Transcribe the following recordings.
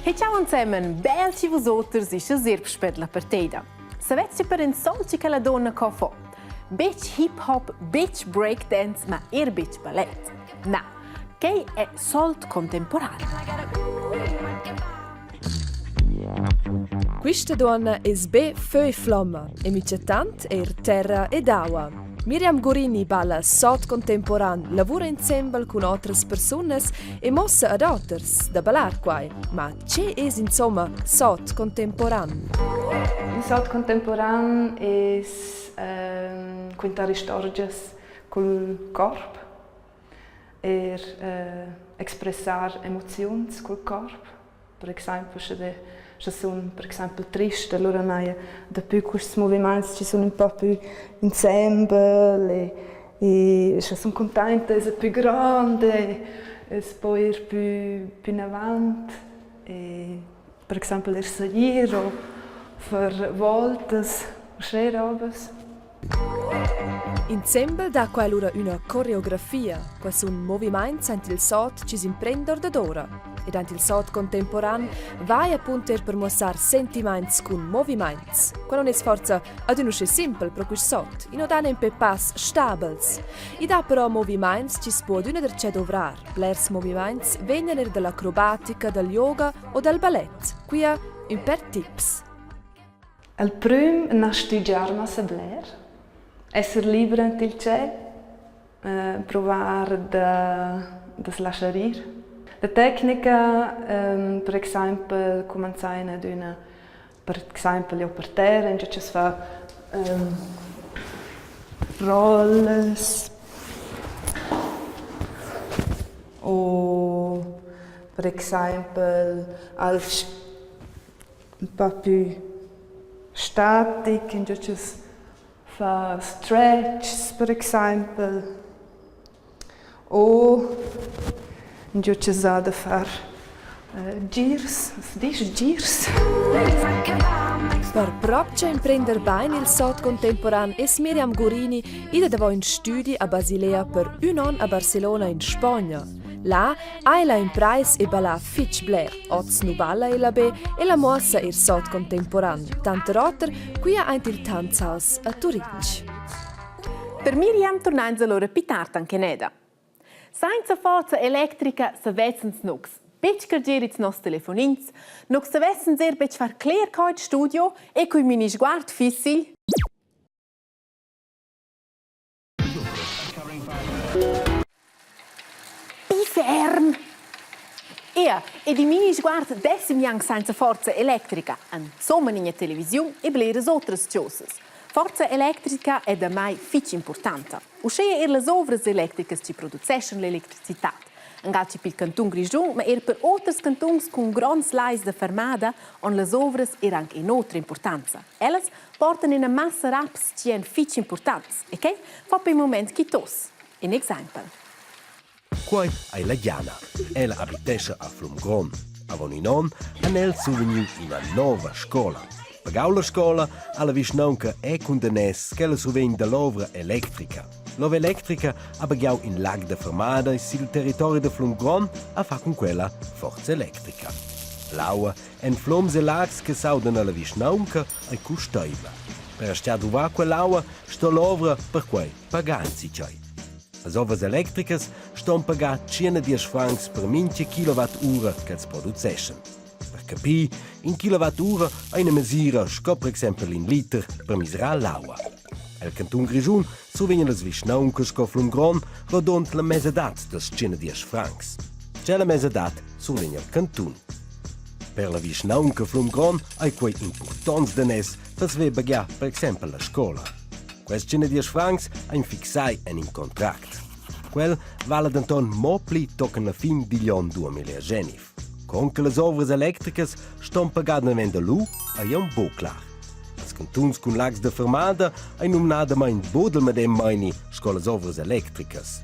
E ciao insieme, belci vosotters e scherzi per la partita. Sapete per un solci che la donna può fare? Beach hip hop, beach breakdance, ma beach ballet. No, che è solt contemporaneo. Questa donna è be feu flamma e mica tant terra ed acqua. Miriam Gorini balla sot contemporan, lavora insieme con altre persone e mossa ad otters da ballar quai. Ma c'è insomma sot contemporan? Il sot contemporan è quintare storges col corpo e expressar emozioni col corpo. Per esempio, se sono per esempio triste, allora da più questi movimenti ci sono un po' più insieme e se sono contenta è più grande e poi è più in avanti e per esempio il salire o fare volte o schöne robes. Insieme da quell'ora una coreografia, questo un movimento sente il sot ci si imprende da d'ora. Ed anche il sot contemporaneo vai a punter per mostrare sentimenti con movimenti. Quello non è sforza ad uno semplice per questo sot, e non danno in pass stabils. E da però movimenti ci si può ad una der c'è dovrar. Blers movimenti vengono dall'acrobatica, dal yoga o dal ballet. Qui è un per tips. Il primo è studiare a Blair, essere libero in il cielo, provare da lasciare ir. La tecnica, per esempio, cominciare ad una, per esempio, per terra, in cui si fa rolls o per esempio un po' più statico, in cui si fa stretch, per esempio, o in cui si ha da fare girs, si dice girs. Per proprio imprendere bene il sot contemporaneo è Miriam Gorini ed aveva in studio a Basilea per un anno a Barcellona in Spagna. Là, ha impreso e balla Fitch Blair, oz nu balla e la be e la mossa il sot contemporaneo. Tante rotter, qui ha il Tanzhaus a Turic. Per Miriam tornando allora più tardi anche neda. Senza forza elettrica se vezzens nux. Bec cargerit nos telefonins, nux se vessen ser bec far clear coit studio e cui mini sguard fissil. Ferm! E di mini sguard dessim yang senza forza elettrica, insomma in televisione e bleres otras cosas. Forza elettrica è da mai fitch importante. Uscire le ovras elettricas ci producessen l'elettricità. Anche per il canton Grigion, ma per altri cantons con grandi lais de fermada, on le ovras era anche in altra importanza. Elles portano in una massa raps ci è fitch importante, e che fa per il momento chitos. Un esempio. Quai è la Diana. Ella abitesce a Flumgron. A Voninon ha souvenir in una nuova scuola. Pagau la scuola alla visnonca è condenes che la suven dell'ovra elettrica. L'ova elettrica ha pagau in lag de fermada e sul territorio de Flumgron a fa con quella forza elettrica. L'aua è in flums e lags che saudano alla visnonca e custeiva. Per stiar duva quell'aua sto l'ovra per quei paganzi c'hai. As ovas elettricas ston pagat 10 francs per minche kilowattura che si producessen. Per capì, in kilowattura è una misura sco per esempio in liter per miserar l'acqua. El canton Grigion sovegna las visnauncas sco Flumgron rodont la mesedat des 10 francs. C'è la mesedat sovegna il canton. Per la visnaunca Flumgron è quei importants danès per sve bagar per esempio la scola. Questi 10 francs ein fixai en in contract. Quel vale d'anton mo pli tocken la fin di l'anno 2019. Con che le ovras elettricas ston pagate venda lu è un bo clar. Als cantuns con lags de fermada ein numnada mein bodel med dem meini sco le ovras elettricas.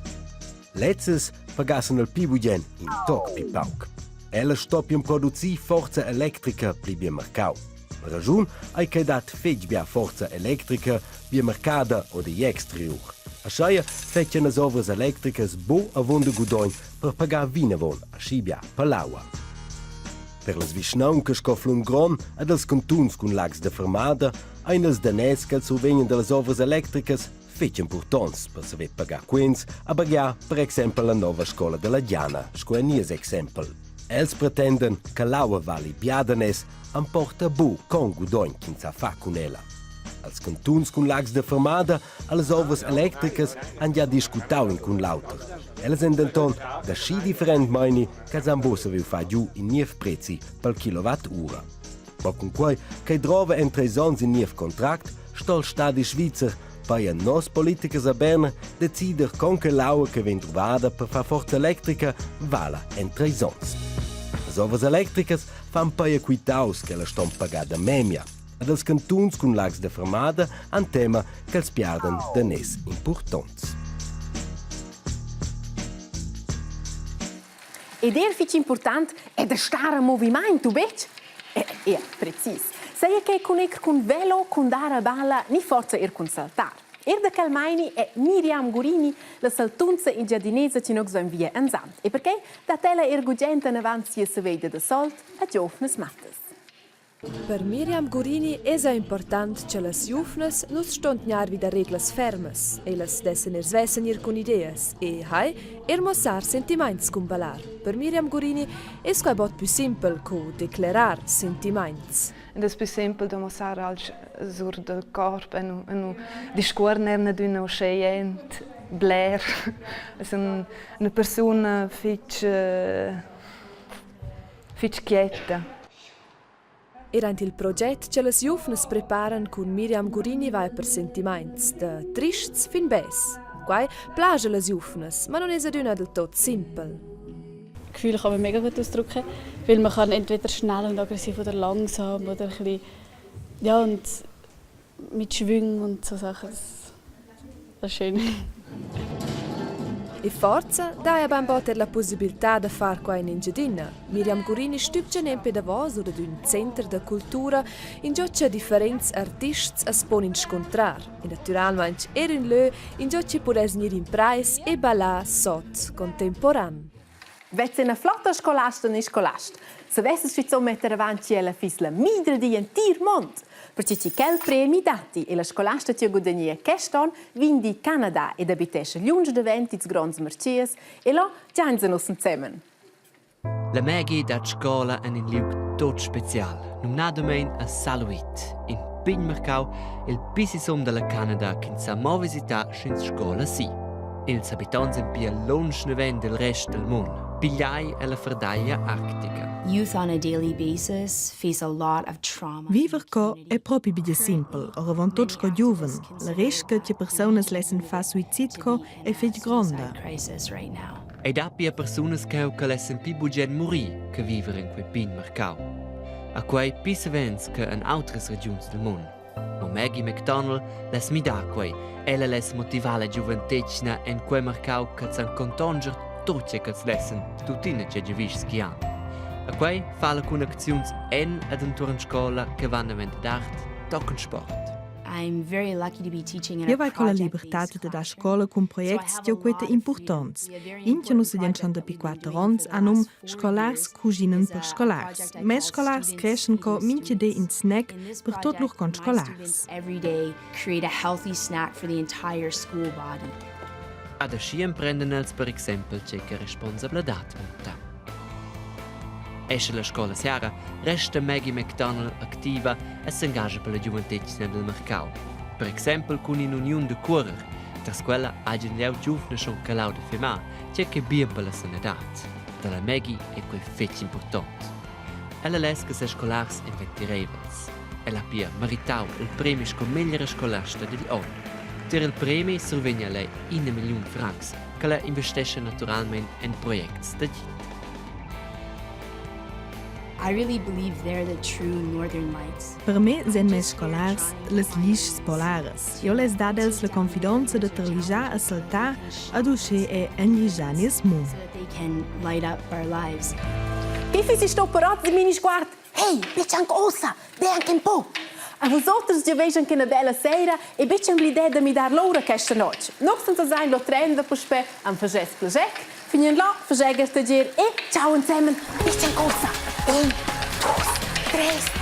Letzes pagassen il pibugen in toc pi pauc. Ella stoppian produzi forza elettrica pli bien mercau. La ragione è che dat fetch bia forza elettrica via mercada o de exterior. A schaia fetchen as ovras elettricas bo avon de gudoin per pagar vinavon a scibia per l'aua. Per las vischnauncas co Flumgron ed els cantuns cun lags de fermada ein els danès che survegnan de las ovras electricas fetg importants per saber pagar quins a bagar, per exempel, la nova scola de la Diana, scoenies exempel. Els pretenden che l'aua vali biadanes emporta bu con gudoin quins a fa cun ella. Els cantuns cun lags de fermada a les ovras electricas han già discutau in cun l'auter. Elles han denton da schi different meini che s'han bossa viu fa giù in niev prezi per kilowattura. Ma con quei che drova en 3 ans in niev contract, stol Stadi Schweizer per nos politikers a Berna decider con che l'aua che ven trovada per far forza elettrica vala en 3 ans. As ovras electricas fan paia quitaus che la ston pagada memia. Ed els cantuns cun lags de fermada han tema che els piarden de nes importants. Ed fitch important è da stare in movimento, bec? Precis. Sei che connecter con velo, con dare balla, ni forza con saltar. Da Calmaini è Miriam Gurini, la saltunza in giardinese che non va via ansan. E perché da tela ergugente in avanti si vede da solt a giovnes mattes. Per Miriam Gurini è important che le giovnes non stontinar wieder reglas fermes e las dessen svessen con ideas e mossar sentiments con balar. Per Miriam Gurini è bot più simpel co declarar sentiments. Ed è più semplice da mostrare al sur del corpo e non discorrere di una scient Blair. È una persona fitch quieta. Erant il progetto che le giovnes preparan con Miriam Gurini vai per sentiments, da trists fin bes. Quai plage le giovnes, ma non è aduna del tot simpel. Gefühle kann man mega gut ausdrücken, weil man kann entweder schnell und aggressiv oder langsam oder ein bisschen, ja, und mit Schwung und so Sachen. Das ist schön. E forza dai a bamboter la possibilità di fare qua in Engiadina. Miriam Gurini stübce nempe da vos oder d'un center de cultura in gioccia differents artists a spon in scontrar. E naturalmente in lö in gioccia podes nir in prais e balla sot contemporan. Vezze una flotta scolasta ne scolast. Se vesses fi mettere avanti la fis la midra di un tir mont. Perché ci quel premi dati e la scolasta ti guadagnia queston vindi Canada ed abitesce lunge de ventis grands marcies e là giansano insieme. La Maggie dat scola in liug tot special, nominadomein a Saluit. In Pigmercau, il pisisum della Canada che sa mo visita schins scola si. Ils abitants in pia longe del rest del mondo. Pigliai e la ferdaglia arctica. Youth on a daily basis face a lot of trauma. Viver co è proprio bide simpel, or van tots co giuven. La risca che personas lesen fa suicid co è fetg gronda. Ed appia personas che lessen pi budget morì che vivere in quei pin mercau. A quei pi sevens che in altres regions del mondo. Ma Maggie McDonald les mi da quei. Ella les motivale giuventecna en quei mercau che s'han contonger tutte che lessen tutine che giavisch schian. A quei fa la conneczions en ad un torn scola che vanno d'art tocken sport. I'm very lucky to be teaching in Io a vai con la project libertà da scola con progetti che quete importanti. Inti non si dicono da 4 anni hanno scolars cuginen per scolars. Mes scolars crescen co minche de in snack per tot lur con scolars. every day create a healthy snack for the entire school body. Ad aschi emprendan els per exempel che responsabilitat monta. Esce la scola Siara, resta Maggie McDonald attiva e si engaggia per la gioventecina del mercato. Per esempio con un'unione di cuorer, tra quella hanno gli giovani schon calau de femà, che bien per la sanità. Dalla Maggie è quel fetch importante. Ella lesca se scolars effettirevels. Ella pia maritau il premio con migliore scolasta degli anni. Per il premio survegna lei 1 milione francs, che la investesce naturalmente in progetti da gente. I really believe they're the true northern lights. Per me sen mes scolars les lischs polares. Io les dadels la confidenza de terligia a saltar, ad usce e enligianis mu. So that they can light up our lives. Pifi si stopperot di mini sguard. Hey, bitte anche ossa, be anche un po'. A vosotres già vejan che una bella sera e bitte l'idea di mi dar l'ora questa notte. Non senza sein lo trend per spe am fages plagec. Finien là, fageger tagier e ciao insieme, bitte anche ossa. 1, 2, 3,